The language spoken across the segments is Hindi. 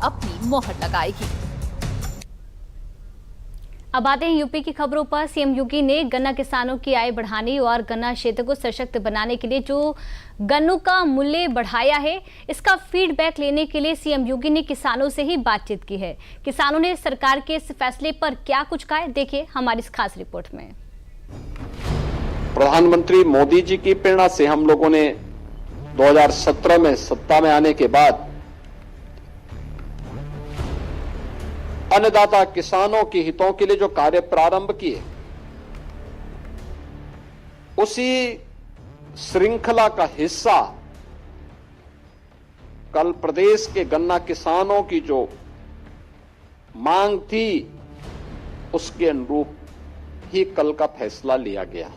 अपनी मोहर लगाएगी। अब आते हैं यूपी की खबरों पर। सीएम योगी ने गन्ना किसानों की आय बढ़ाने और गन्ना क्षेत्र को सशक्त बनाने के लिए जो गन्नों का मूल्य बढ़ाया है, इसका फीडबैक लेने के लिए सीएम योगी ने किसानों से ही बातचीत की है। किसानों ने सरकार के इस फैसले पर क्या कुछ कहा है, देखिए हमारी इस खास रिपोर्ट में। प्रधानमंत्री मोदी जी की प्रेरणा से हम लोगों ने 2017 में सत्ता में आने के बाद अन्नदाता किसानों के हितों के लिए जो कार्य प्रारंभ किए, उसी श्रृंखला का हिस्सा कल प्रदेश के गन्ना किसानों की जो मांग थी, उसके अनुरूप ही कल का फैसला लिया गया।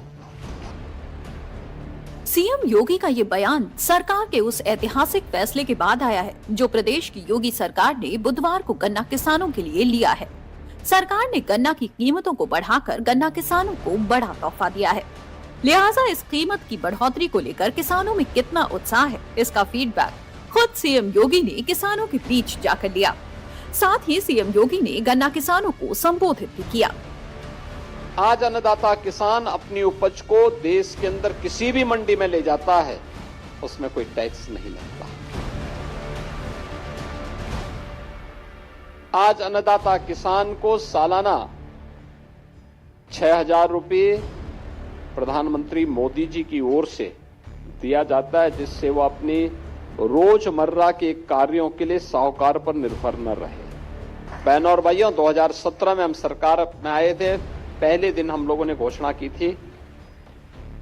सीएम योगी का ये बयान सरकार के उस ऐतिहासिक फैसले के बाद आया है जो प्रदेश की योगी सरकार ने बुधवार को गन्ना किसानों के लिए लिया है। सरकार ने गन्ना की कीमतों को बढ़ाकर गन्ना किसानों को बड़ा तोहफा दिया है। लिहाजा इस कीमत की बढ़ोतरी को लेकर किसानों में कितना उत्साह है, इसका फीडबैक खुद सीएम योगी ने किसानों के बीच जाकर लिया। साथ ही सीएम योगी ने गन्ना किसानों को संबोधित भी किया। आज अन्नदाता किसान अपनी उपज को देश के अंदर किसी भी मंडी में ले जाता है, उसमें कोई टैक्स नहीं लगता। आज अन्नदाता किसान को सालाना 6,000 रुपये प्रधानमंत्री मोदी जी की ओर से दिया जाता है, जिससे वो अपनी रोजमर्रा के कार्यों के लिए साहूकार पर निर्भर न रहे। बहनों और भाइयों, 2017 में हम सरकार में आए थे। पहले दिन हम लोगों ने घोषणा की थी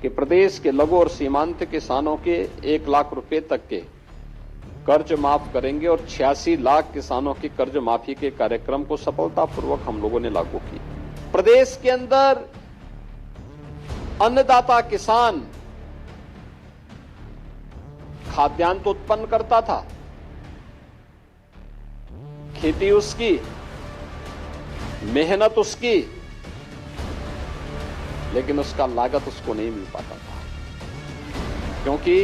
कि प्रदेश के लघु और सीमांत किसानों के 1 लाख रुपए तक के कर्ज माफ करेंगे और 86 लाख किसानों की कर्ज माफी के कार्यक्रम को सफलतापूर्वक हम लोगों ने लागू किया। प्रदेश के अंदर अन्नदाता किसान खाद्यान्न तो उत्पन्न करता था, खेती उसकी, मेहनत उसकी, लेकिन उसका लागत उसको नहीं मिल पाता था, क्योंकि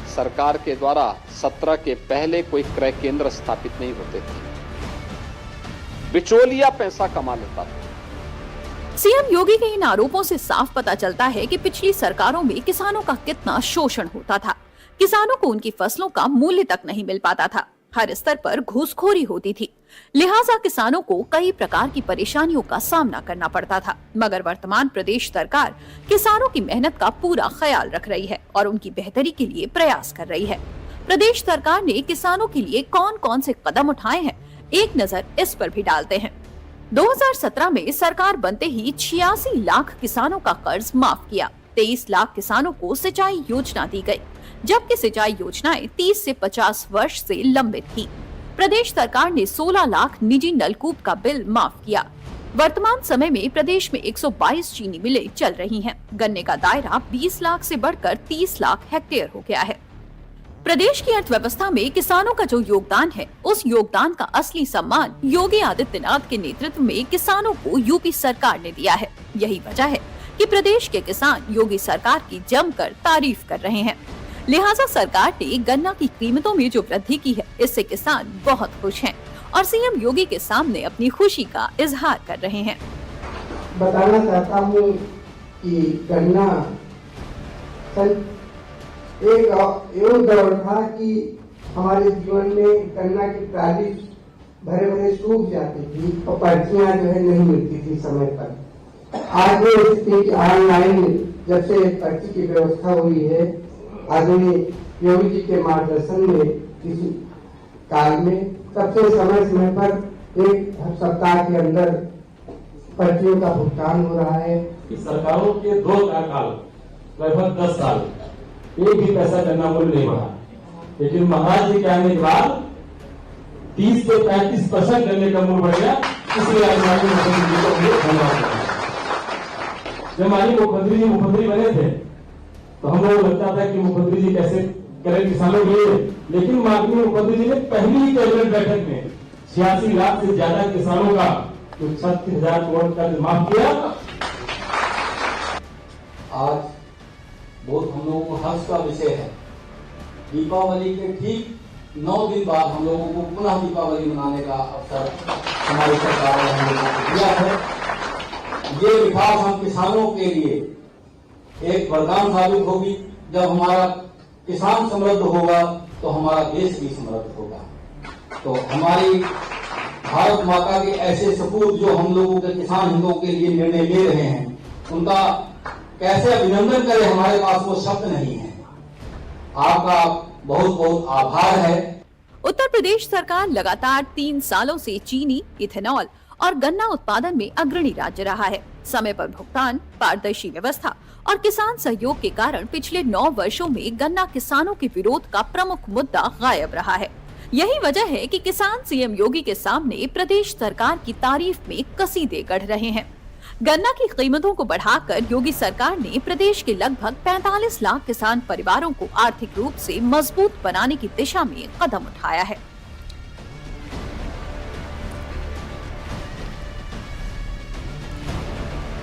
सरकार के द्वारा 17 के पहले कोई क्रय केंद्र स्थापित नहीं होते थे। बिचौलिया पैसा कमा लेता था। सीएम योगी के इन आरोपों से साफ पता चलता है कि पिछली सरकारों में किसानों का कितना शोषण होता था। किसानों को उनकी फसलों का मूल्य तक नहीं मिल पाता था, हर स्तर पर घूसखोरी होती थी। लिहाजा किसानों को कई प्रकार की परेशानियों का सामना करना पड़ता था। मगर वर्तमान प्रदेश सरकार किसानों की मेहनत का पूरा ख्याल रख रही है और उनकी बेहतरी के लिए प्रयास कर रही है। प्रदेश सरकार ने किसानों के लिए कौन कौन से कदम उठाए हैं, एक नजर इस पर भी डालते हैं। 2017 में सरकार बनते ही 86 लाख किसानों का कर्ज माफ किया। 23 लाख किसानों को सिंचाई योजना दी गई, जबकि सिंचाई योजनाएं 30 से 50 वर्ष से लंबित थी। प्रदेश सरकार ने 16 लाख निजी नलकूप का बिल माफ किया। वर्तमान समय में प्रदेश में 122 चीनी मिलें चल रही हैं। गन्ने का दायरा 20 लाख से बढ़कर 30 लाख हेक्टेयर हो गया है। प्रदेश की अर्थव्यवस्था में किसानों का जो योगदान है, उस योगदान का असली सम्मान योगी आदित्यनाथ के नेतृत्व में किसानों को यूपी सरकार ने दिया है। यही वजह है कि प्रदेश के किसान योगी सरकार की जमकर तारीफ कर रहे हैं। लिहाजा सरकार ने गन्ना की कीमतों में जो वृद्धि की है, इससे किसान बहुत खुश हैं और सीएम योगी के सामने अपनी खुशी का इजहार कर रहे हैं। बताना चाहता हूँ कि गन्ना एक दौर था कि हमारे जीवन में गन्ना की ट्राली भरे भरे सूख जाती थी और पर्चियां जो है नहीं मिलती थी समय पर। आज जो स्थिति ऑनलाइन जब से पर्ची की व्यवस्था हुई है, आदरणीय योगी जी के मार्गदर्शन में किसी काल में सबसे समय पर 1 सप्ताह के अंदर पर्चियों का भुगतान हो रहा है। सरकारों के 2 कार्यकाल लगभग 10 साल एक भी पैसा गन्ना मूल्य नहीं बढ़ा, लेकिन महाराज जी के आने के बाद 30 से 35% गन्ने का मूल्य बढ़ गया। इसलिए आज मुख्यमंत्री जी को धन्यवाद। जब माननीय मुख्यमंत्री जी मुख्यमंत्री बने थे तो हम लोग लगता था कि मुख्यमंत्री जी कैसे करें किसानों के लिए, लेकिन माननीय मुख्यमंत्री जी ने पहली ही कैबिनेट बैठक में 86 लाख से ज्यादा किसानों का 36,000 करोड़ का माफ किया। आज बहुत हम लोगों को हर्ष का विषय है। दीपावली के ठीक 9 दिन बाद हम लोगों को पुनः दीपावली मनाने का अवसर हमारी सरकार ने हम लोगों को दिया है। ये विकास हम किसानों के लिए एक वरदान साबित होगी। जब हमारा किसान समृद्ध होगा तो हमारा देश भी समृद्ध होगा। तो हमारी भारत माता के ऐसे सपूत जो हम लोगों के किसान हितों के लिए निर्णय ले रहे हैं, उनका कैसे अभिनंदन करें, हमारे पास वो शब्द नहीं है। आपका बहुत बहुत आभार है। उत्तर प्रदेश सरकार लगातार 3 सालों से चीनी, इथेनॉल और गन्ना उत्पादन में अग्रणी राज्य रहा है। समय पर भुगतान, पारदर्शी व्यवस्था और किसान सहयोग के कारण पिछले 9 वर्षों में गन्ना किसानों के विरोध का प्रमुख मुद्दा गायब रहा है। यही वजह है कि किसान सीएम योगी के सामने प्रदेश सरकार की तारीफ में कसीदे गढ़ रहे हैं। गन्ना की कीमतों को बढ़ाकर योगी सरकार ने प्रदेश के लगभग 45 लाख किसान परिवारों को आर्थिक रूप से मजबूत बनाने की दिशा में कदम उठाया है।